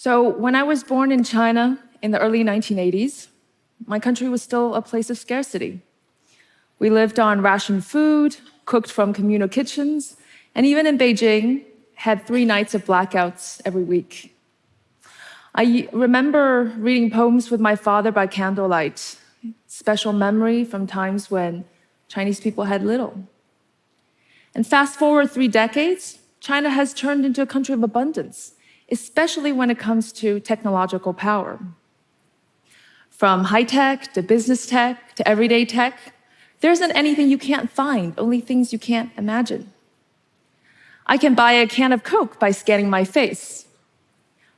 So when I was born in China in the early 1980s, my country was still a place of scarcity. We lived on rationed food, cooked from communal kitchens, and even in Beijing, had 3 nights of blackouts every week. I remember reading poems with my father by candlelight, special memory from times when Chinese people had little. And fast forward 3 decades, China has turned into a country of abundance, especially when it comes to technological power. From high-tech to business tech to everyday tech, there isn't anything you can't find, only things you can't imagine. I can buy a can of Coke by scanning my face.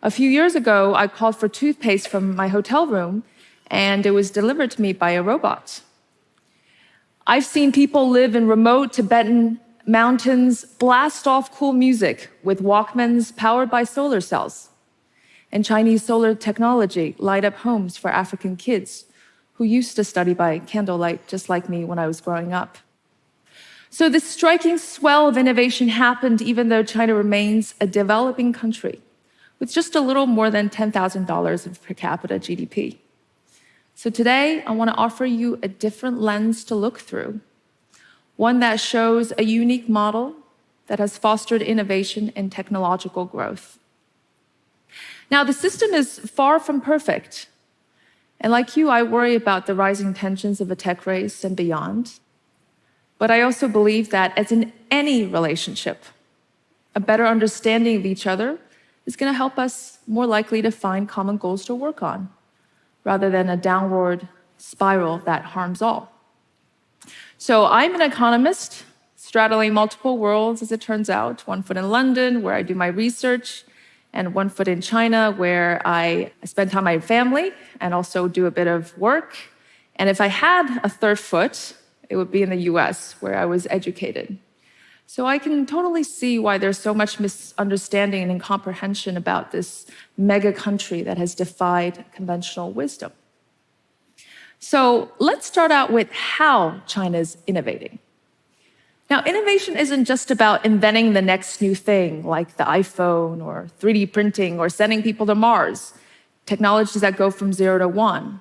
A few years ago, I called for toothpaste from my hotel room, and it was delivered to me by a robot. I've seen people live in remote Tibetan mountains, blast off cool music with Walkmans powered by solar cells, and Chinese solar technology light up homes for African kids who used to study by candlelight, just like me when I was growing up. So this striking swell of innovation happened even though China remains a developing country with just a little more than $10,000 of per capita GDP. So today, I want to offer you a different lens to look through, one that shows a unique model that has fostered innovation and technological growth. Now, the system is far from perfect. And like you, I worry about the rising tensions of a tech race and beyond. But I also believe that, as in any relationship, a better understanding of each other is going to help us more likely to find common goals to work on, rather than a downward spiral that harms all. So I'm an economist, straddling multiple worlds, as it turns out, 1 foot in London, where I do my research, and 1 foot in China, where I spend time with my family and also do a bit of work. And if I had a 3rd foot, it would be in the US, where I was educated. So I can totally see why there's so much misunderstanding and incomprehension about this mega country that has defied conventional wisdom. So let's start out with how China's innovating. Now, innovation isn't just about inventing the next new thing, like the iPhone or 3D printing or sending people to Mars, technologies that go from 0 to 1.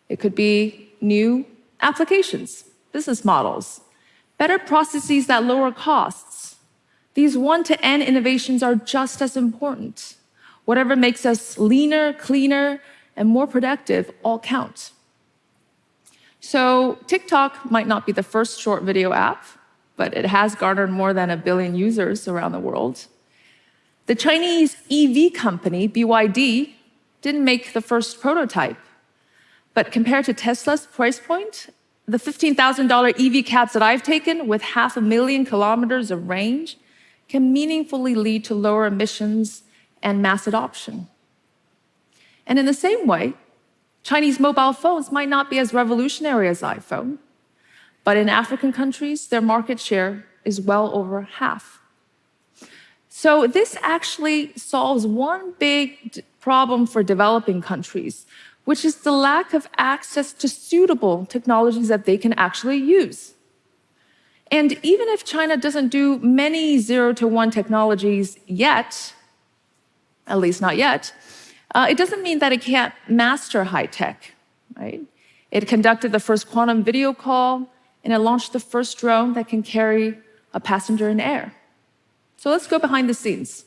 It could be new applications, business models, better processes that lower costs. These 1 to N innovations are just as important. Whatever makes us leaner, cleaner, and more productive all count. So TikTok might not be the first short video app, but it has garnered more than 1 billion users around the world. The Chinese EV company, BYD, didn't make the first prototype. But compared to Tesla's price point, the $15,000 EV cabs that I've taken with 500,000 kilometers of range can meaningfully lead to lower emissions and mass adoption. And in the same way, Chinese mobile phones might not be as revolutionary as iPhone, but in African countries, their market share is well over half. So this actually solves one big problem for developing countries, which is the lack of access to suitable technologies that they can actually use. And even if China doesn't do many 0 to 1 technologies yet, at least not yet, it doesn't mean that it can't master high tech, right? It conducted the first quantum video call, and it launched the first drone that can carry a passenger in air. So let's go behind the scenes.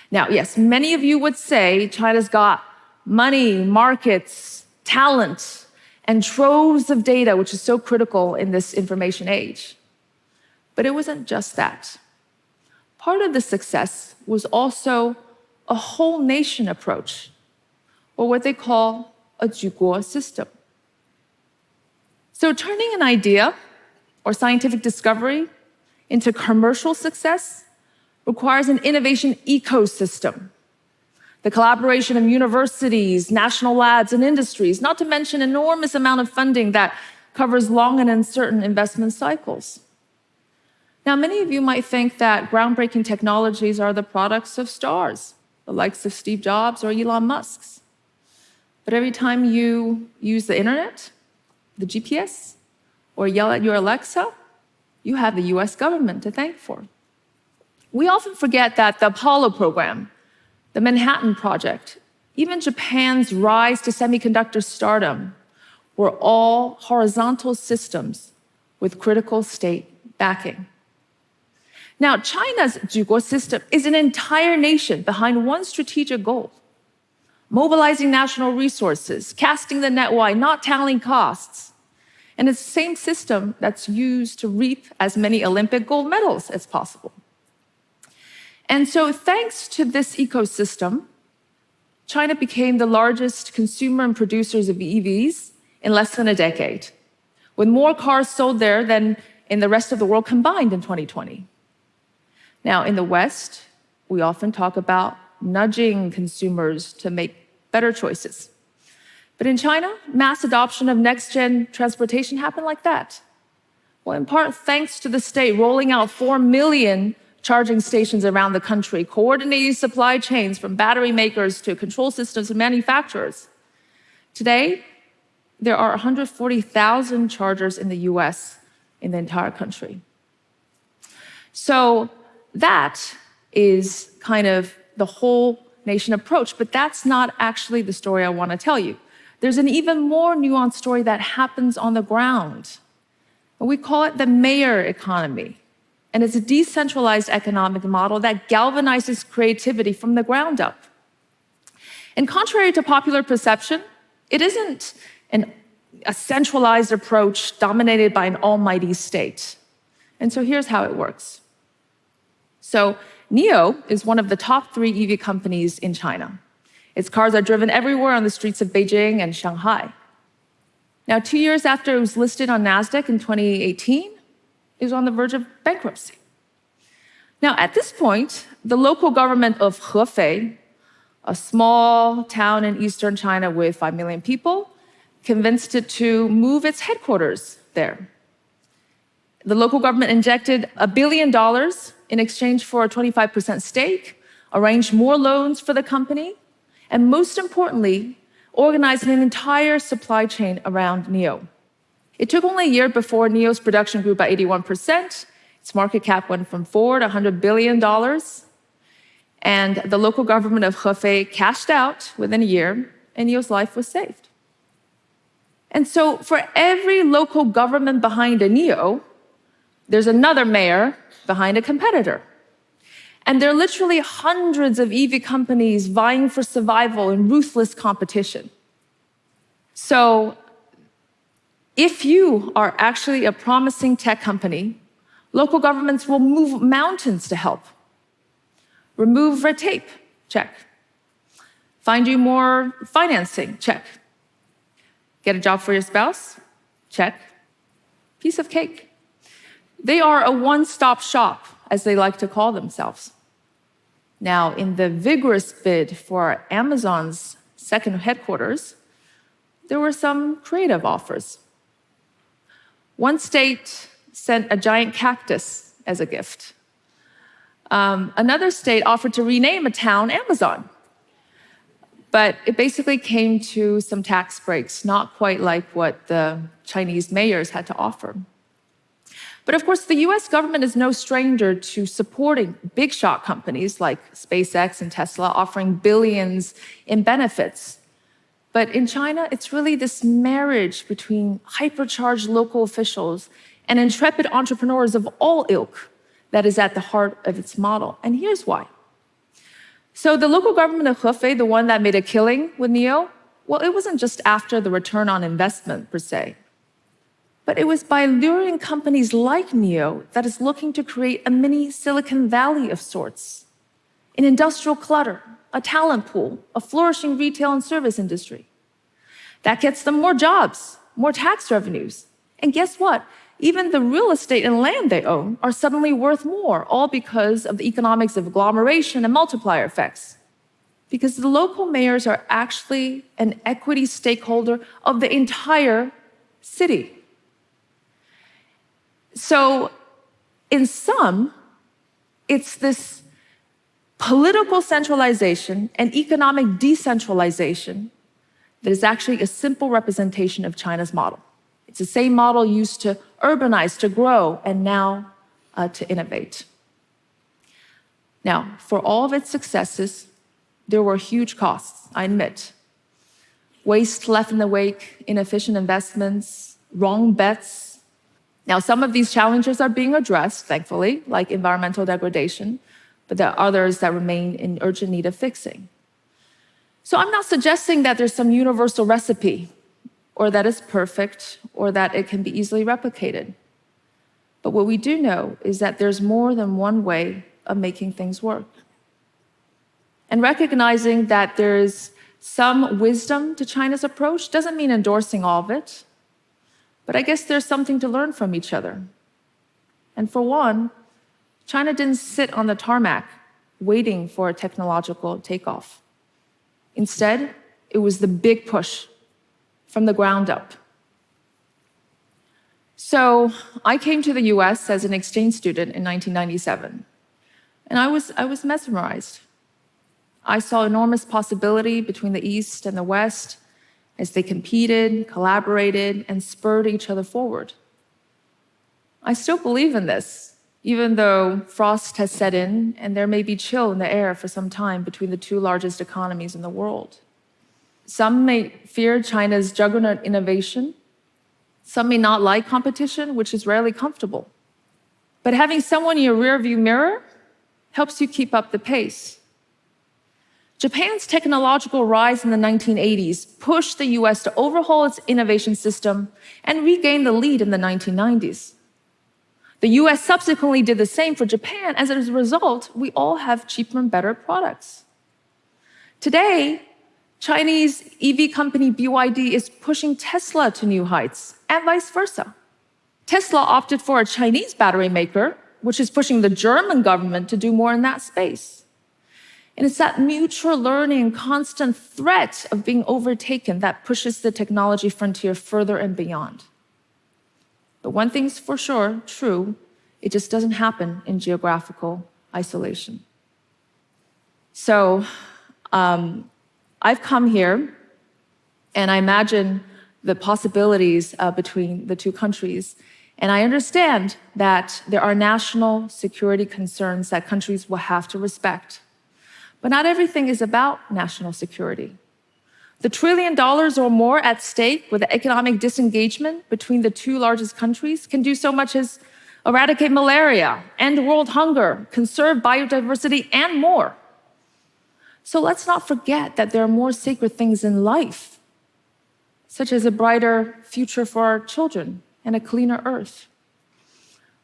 Now, yes, many of you would say China's got money, markets, talent, and troves of data, which is so critical in this information age. But it wasn't just that. Part of the success was also a whole nation approach, or what they call a 举国 system. So turning an idea or scientific discovery into commercial success requires an innovation ecosystem. The collaboration of universities, national labs, and industries, not to mention an enormous amount of funding that covers long and uncertain investment cycles. Now, many of you might think that groundbreaking technologies are the products of stars, the likes of Steve Jobs or Elon Musk's. But every time you use the internet, the GPS, or yell at your Alexa, you have the US government to thank for. We often forget that the Apollo program the Manhattan Project, even Japan's rise to semiconductor stardom were all horizontal systems with critical state backing. Now, China's 举国 system is an entire nation behind one strategic goal: mobilizing national resources, casting the net wide, not tallying costs. And it's the same system that's used to reap as many Olympic gold medals as possible. And so, thanks to this ecosystem, China became the largest consumer and producers of EVs in less than a decade, with more cars sold there than in the rest of the world combined in 2020. Now, in the West, we often talk about nudging consumers to make better choices. But in China, mass adoption of next-gen transportation happened like that. Well, in part thanks to the state rolling out 4 million charging stations around the country, coordinating supply chains from battery makers to control systems and manufacturers. Today, there are 140,000 chargers in the US in the entire country. So that is kind of the whole nation approach, but that's not actually the story I want to tell you. There's an even more nuanced story that happens on the ground. We call it the mayor economy. And it's a decentralized economic model that galvanizes creativity from the ground up. And contrary to popular perception, it isn't a centralized approach dominated by an almighty state. And so here's how it works. So NIO is one of the top 3 EV companies in China. Its cars are driven everywhere on the streets of Beijing and Shanghai. Now, 2 years after it was listed on NASDAQ in 2018, it was on the verge of bankruptcy. Now, at this point, the local government of Hefei, a small town in eastern China with 5 million people, convinced it to move its headquarters there. The local government injected $1 billion in exchange for a 25% stake, arranged more loans for the company, and most importantly, organized an entire supply chain around NIO. It took only a year before NIO's production grew by 81%. Its market cap went from $4 to $100 billion. And the local government of Hefei cashed out within a year, and NIO's life was saved. And so for every local government behind a NIO, there's another mayor behind a competitor. And there are literally hundreds of EV companies vying for survival in ruthless competition. So if you are actually a promising tech company, local governments will move mountains to help. Remove red tape, check. Find you more financing, check. Get a job for your spouse, check. Piece of cake. They are a one-stop shop, as they like to call themselves. Now, in the vigorous bid for Amazon's second headquarters, there were some creative offers. One state sent a giant cactus as a gift. Another state offered to rename a town Amazon. But it basically came to some tax breaks, not quite like what the Chinese mayors had to offer. But of course, the US government is no stranger to supporting big shot companies like SpaceX and Tesla, offering billions in benefits. But in China, it's really this marriage between hypercharged local officials and intrepid entrepreneurs of all ilk that is at the heart of its model. And here's why. So the local government of Hefei, the one that made a killing with NIO, well, it wasn't just after the return on investment per se, but it was by luring companies like NIO that is looking to create a mini Silicon Valley of sorts, an industrial cluster, a talent pool, a flourishing retail and service industry. That gets them more jobs, more tax revenues. And guess what? Even the real estate and land they own are suddenly worth more, all because of the economics of agglomeration and multiplier effects. Because the local mayors are actually an equity stakeholder of the entire city. So, in sum, it's this political centralization and economic decentralization that is actually a simple representation of China's model. It's the same model used to urbanize, to grow, and now to innovate. Now, for all of its successes, there were huge costs, I admit. Waste left in the wake, inefficient investments, wrong bets. Now, some of these challenges are being addressed, thankfully, like environmental degradation, but there are others that remain in urgent need of fixing. So I'm not suggesting that there's some universal recipe, or that it's perfect, or that it can be easily replicated. But what we do know is that there's more than one way of making things work. And recognizing that there's some wisdom to China's approach doesn't mean endorsing all of it, but I guess there's something to learn from each other. And for one, China didn't sit on the tarmac waiting for a technological takeoff. Instead, it was the big push from the ground up. So I came to the US as an exchange student in 1997, and I was mesmerized. I saw enormous possibility between the East and the West as they competed, collaborated, and spurred each other forward. I still believe in this, even though frost has set in and there may be chill in the air for some time between the two largest economies in the world. Some may fear China's juggernaut innovation. Some may not like competition, which is rarely comfortable. But having someone in your rearview mirror helps you keep up the pace. Japan's technological rise in the 1980s pushed the US to overhaul its innovation system and regain the lead in the 1990s. The US subsequently did the same for Japan, and as a result, we all have cheaper and better products. Today, Chinese EV company BYD is pushing Tesla to new heights, and vice versa. Tesla opted for a Chinese battery maker, which is pushing the German government to do more in that space. And it's that mutual learning and constant threat of being overtaken that pushes the technology frontier further and beyond. But one thing's for sure true, it just doesn't happen in geographical isolation. So I've come here, and I imagine the possibilities between the two countries. And I understand that there are national security concerns that countries will have to respect. But not everything is about national security. The $1 trillion or more at stake with the economic disengagement between the two largest countries can do so much as eradicate malaria, end world hunger, conserve biodiversity, and more. So let's not forget that there are more sacred things in life, such as a brighter future for our children and a cleaner earth.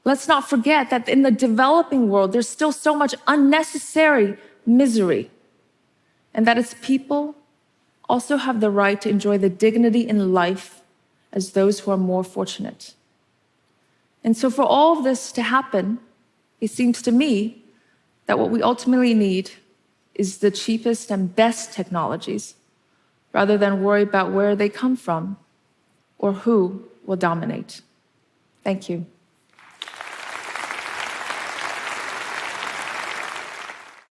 Let's not forget that in the developing world, there's still so much unnecessary misery, and that its people also have the right to enjoy the dignity in life as those who are more fortunate. And so for all of this to happen, it seems to me that what we ultimately need is the cheapest and best technologies, rather than worry about where they come from or who will dominate. Thank you.